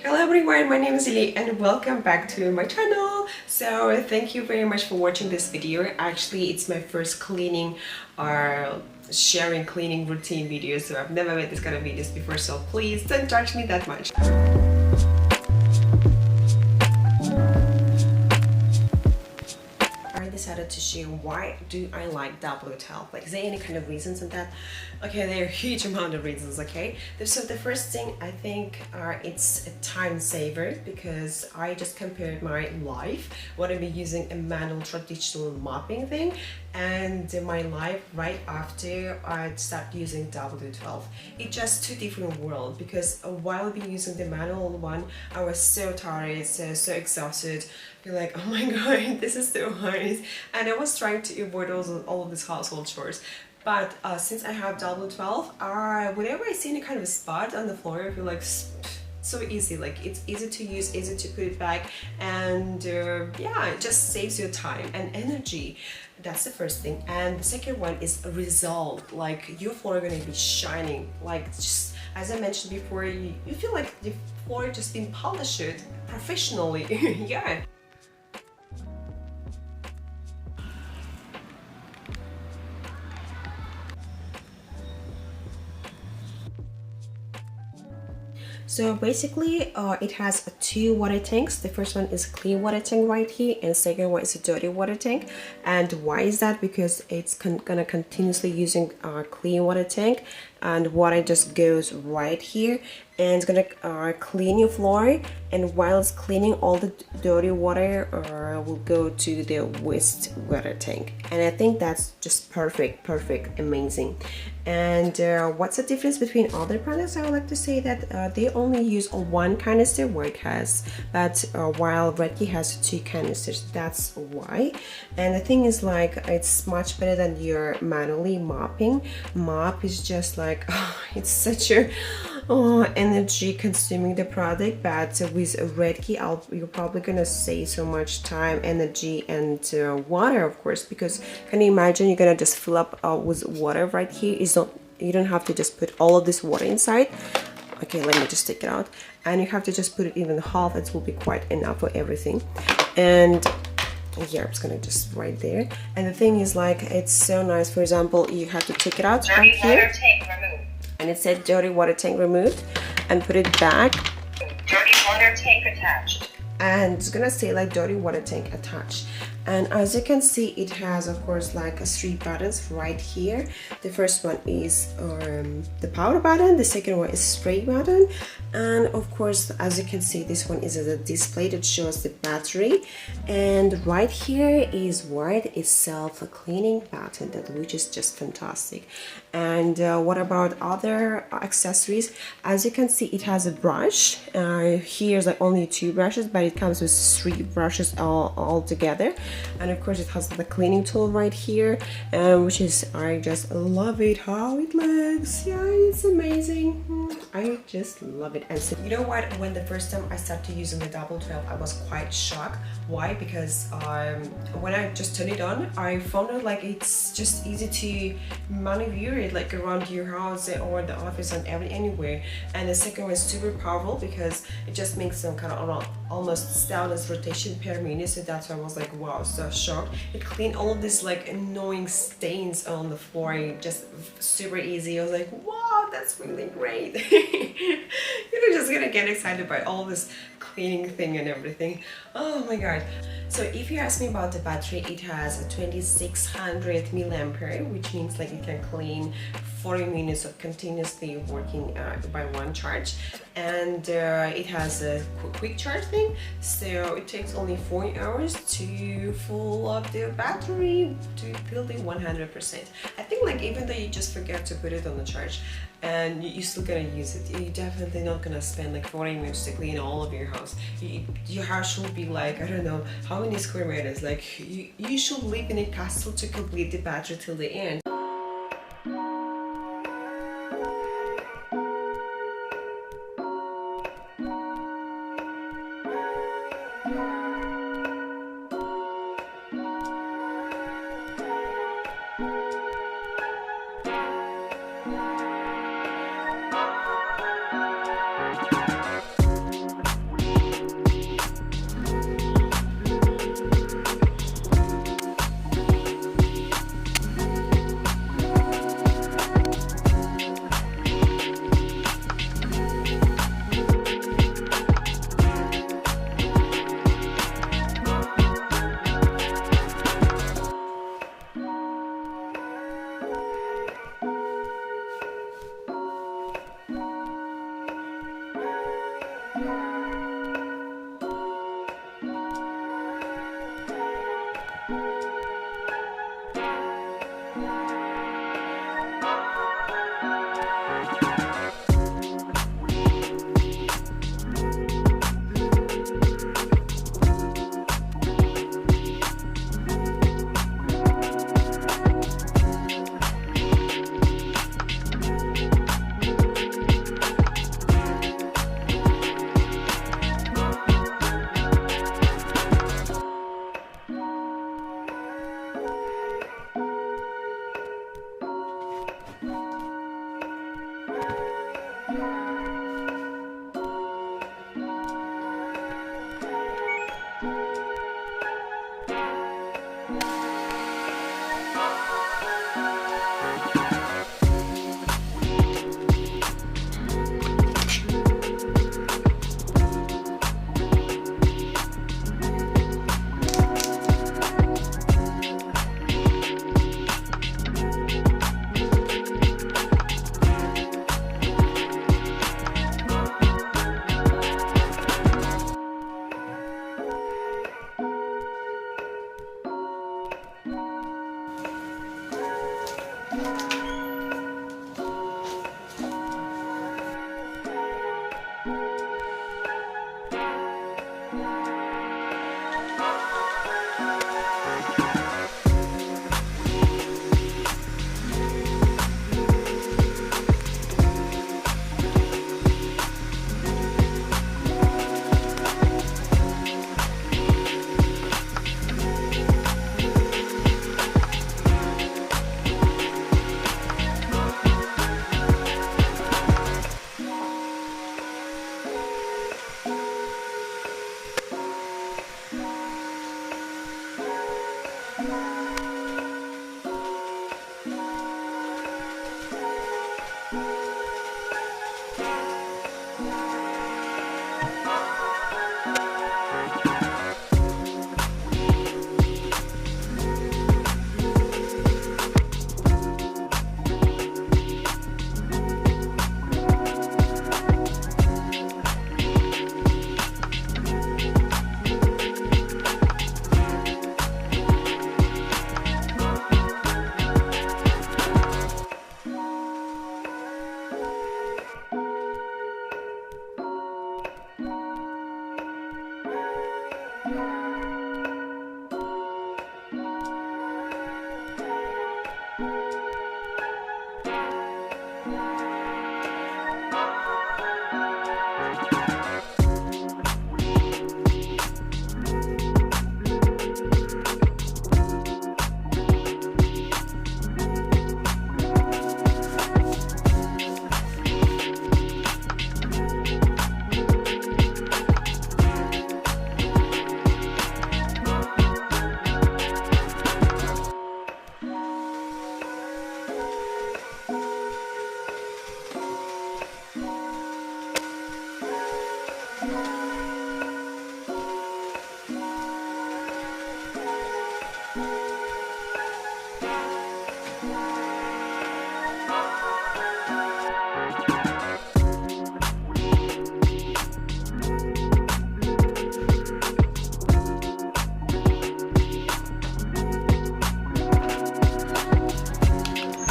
Hello everyone, my name is Lily and welcome back to my channel. So thank you very much for watching this video. Actually, it's my first cleaning or sharing cleaning routine video, so I've never made this kind of videos before, so please don't judge me that much. I decided to share why do I like W12. Like, is there any kind of reasons in that? Okay, there are a huge amount of reasons. Okay, so the first thing I think it's a time saver, because I just compared my life what I've been using a manual traditional mopping thing and my life right after I started using W12. It's just two different worlds, because while I've been using the manual one, I was so tired, so exhausted. Feel like, oh my god, this is so hard, and I was trying to avoid all of these household chores. But since I have W12, whenever I see any kind of spot on the floor, I feel like so easy. Like, it's easy to use, easy to put it back, and yeah, it just saves your time and energy. That's the first thing. And the second one is a result. Like, your floor are gonna be shining. Like, just as I mentioned before, you feel like the floor just been polished professionally. Yeah. So basically, it has two water tanks. The first one is clean water tank right here, and second one is a dirty water tank. And why is that? Because it's gonna continuously using clean water tank, and water just goes right here, and it's gonna clean your floor. And while it's cleaning, all the dirty water will go to the waste water tank. And I think that's just perfect, amazing. And what's the difference between other products? I would like to say that they only use one canister, work has, but while Redkey has two canisters. That's why. And the thing is, like, it's much better than your manually mopping. Mop is just like, oh, it's such a energy consuming the product, but with Redkey you're probably gonna save so much time, energy, and water, of course, because can you imagine you're gonna just fill up with water right here? You don't have to just put all of this water inside. Okay, let me just take it out, and you have to just put it even half. It will be quite enough for everything. And yeah, I'm just gonna just right there. And the thing is, like, it's so nice. For example, you have to take it out right here, and it said dirty water tank removed, and put it back. Dirty water tank attached. And it's gonna say like dirty water tank attached. And as you can see, it has, of course, like three buttons right here. The first one is the power button, the second one is spray button, and of course, as you can see, this one is a display that shows the battery. And right here is white, is self-cleaning button, which is just fantastic. And what about other accessories? As you can see, it has a brush. Here's like only two brushes, but it comes with three brushes all together. And of course, it has the cleaning tool right here, which is, I just love it how it looks. Yeah, it's amazing. I just love it. And so, you know what, when the first time I started using the W12, I was quite shocked. Why? Because when I just turned it on, I found out like it's just easy to maneuver it, like around your house or the office and anywhere. And the second one is super powerful because it just makes some kind of almost 1,000 rotation per minute. So that's why I was like, wow, so shocked. It cleaned all of this like annoying stains on the floor, just super easy. I was like, wow, that's really great. You're just gonna get excited by all this cleaning thing and everything. Oh my god. So if you ask me about the battery, it has a 2600 milliampere, which means like it can clean 40 minutes of continuously working by one charge. And it has a quick charge thing, so it takes only 4 hours to fill up the battery to fill the 100%. I think, like, even though you just forget to put it on the charge and you're still gonna use it, you're definitely not gonna spend like 40 minutes to clean all of your house. Your house should be like, I don't know how many square meters. Like, you should live in a castle to complete the battery till the end.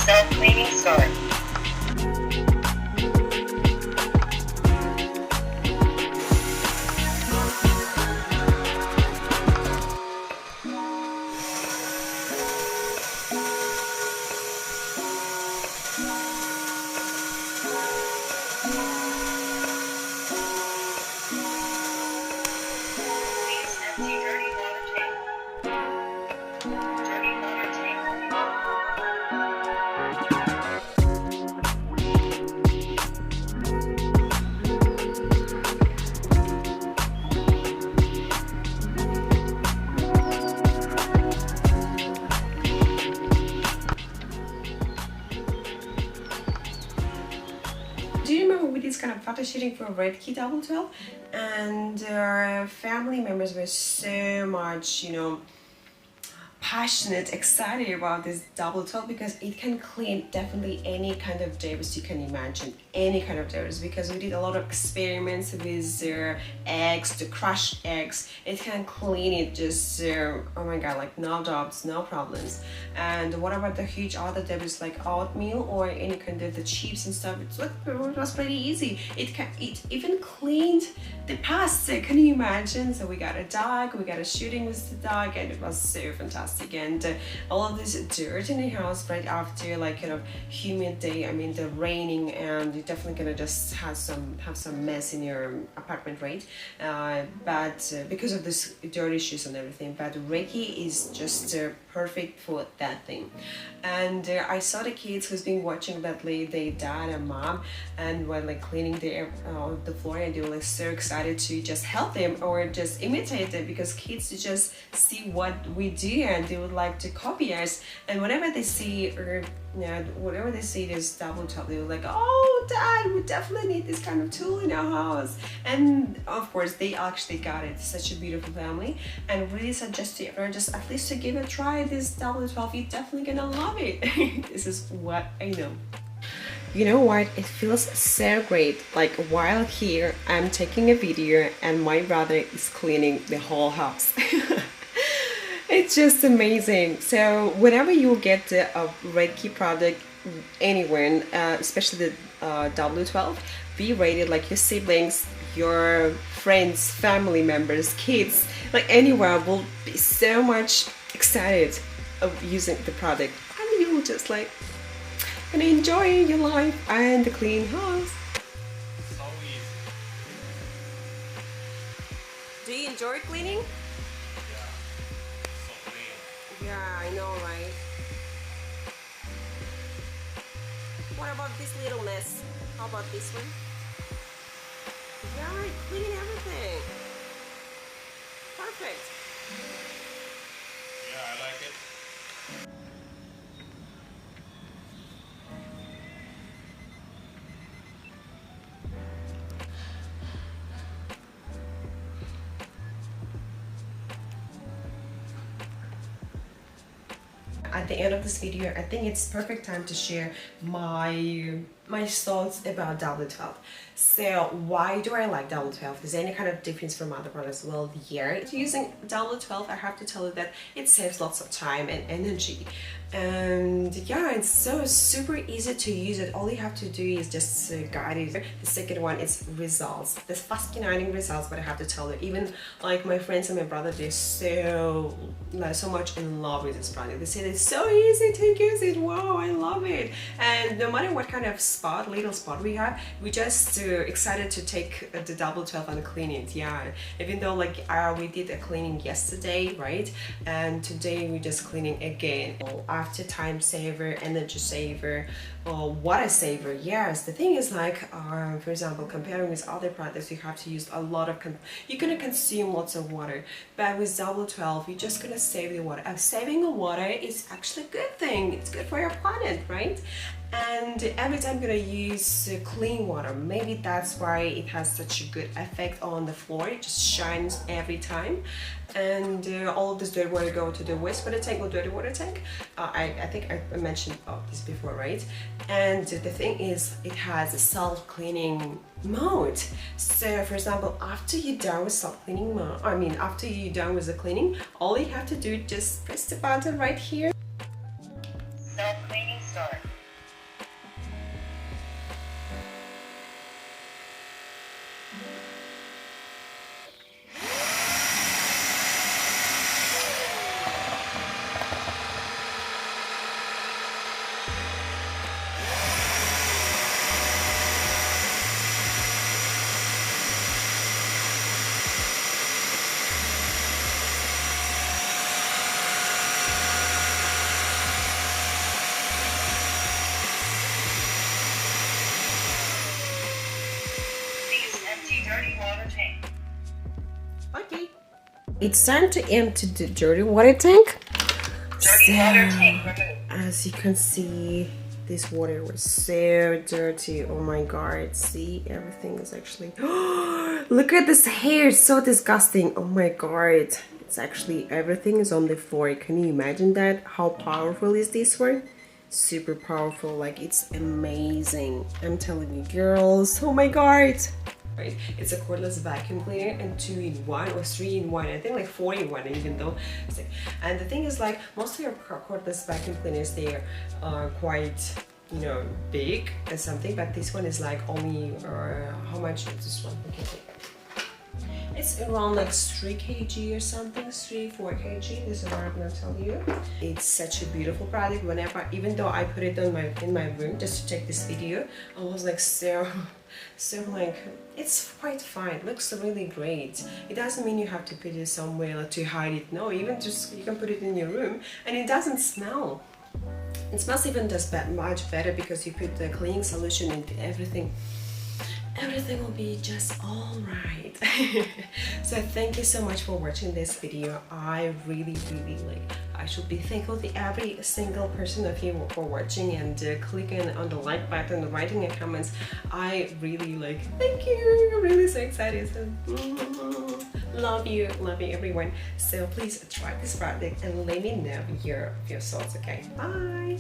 Self-cleaning start. Please empty dirty water tank. Dirty water tank. Do you remember we did kind of photo shooting for Redkey W12, and our family members were so much, passionate, excited about this W12 because it can clean definitely any kind of debris you can imagine, any kind of debris, because we did a lot of experiments with eggs, the crushed eggs. It can clean it just oh my god, like no doubts, no problems. And what about the huge other debris like oatmeal or any kind of the chips and stuff? It was pretty easy. It even cleaned the pasta, can you imagine? So we got a dog, we got a shooting with the dog, and it was so fantastic. And all of this dirt in the house right after like kind of humid day, I mean the raining, and you're definitely gonna just have some mess in your apartment, right? But because of this dirt issues and everything, but Redkey is just perfect for that thing. And I saw the kids who's been watching that late, their dad and mom, and while like cleaning the floor, and they were like so excited to just help them or just imitate them, because kids just see what we do and they would like to copy us. And whenever they see whenever they see this W12, they were like, oh dad, we definitely need this kind of tool in our house. And of course they actually got it. Such a beautiful family, and really suggest to everyone just at least to give it a try. This W12, you're definitely gonna love it. This is what I know. You know what, it feels so great, like while here I'm taking a video and my brother is cleaning the whole house. It's just amazing. So whenever you get a Redkey product anywhere, especially the W12, be ready, like your siblings, your friends, family members, kids, like anywhere will be so much excited of using the product, and you will just like and enjoy your life and the clean house. So easy. Do you enjoy cleaning? Yeah. So clean. Yeah, I know, right? What about this little mess? How about this one? Yeah, clean everything. Perfect. Yeah, I like it. At the end of this video, I think it's perfect time to share my thoughts about W12. So why do I like W12? Is there any kind of difference from other products? Well, yeah, using W12, I have to tell you that it saves lots of time and energy. And yeah, it's so super easy to use it. All you have to do is just guide it. The second one is results. The fascinating results, but I have to tell you, even like my friends and my brother, they're so much in love with this product. They say it's so easy to use it. Wow, I love it. And no matter what kind of little spot we have, we just excited to take the W12 and clean it. Yeah, even though like we did a cleaning yesterday, right? And today we're just cleaning again. After time saver, energy saver, water saver. Yes, the thing is like for example, comparing with other products, you have to use a lot of you're gonna consume lots of water, but with W12 you're just gonna save the water. Saving the water is actually a good thing. It's good for your planet, right? And every time I'm gonna use clean water. Maybe that's why it has such a good effect on the floor. It just shines every time. And all of this dirty water go to the wastewater tank or dirty water tank. I think I mentioned this before, right? And the thing is, it has a self-cleaning mode. So for example, after you're done with self-cleaning mode, after you're done with the cleaning, all you have to do is just press the button right here. Self-cleaning start. Dirty water tank. Okay. It's time to empty the dirty water tank. Dirty water tank removed. As you can see, this water was so dirty. Oh my god. See, everything is actually look at this hair, it's so disgusting. Oh my god. It's It's actually everything is on the floor. Can you imagine that? How powerful is this one? Super powerful, like it's amazing. I'm telling you girls, oh my god. Right, it's a cordless vacuum cleaner and 2-in-1 or 3-in-1, I think like 4-in-1 even though. And the thing is, like, most of your cordless vacuum cleaners, they are quite, you know, big or something, but this one is like only how much is this one? Okay. It's around like 3 kg or something, 3-4 kg. This is what I'm gonna tell you. It's such a beautiful product. Whenever, even though I put it on in my room just to take this video, I was like so like, it's quite fine. It looks really great. It doesn't mean you have to put it somewhere to hide it. No, even just you can put it in your room and it doesn't smell. It smells even just much better because you put the cleaning solution into everything. Everything will be just all right. So thank you so much for watching this video. I really like, I should be thankful to every single person of you for watching and clicking on the like button, writing in comments. I really like, thank you. I'm really so excited. So love you everyone. So please try this product and let me know your thoughts. Okay, bye.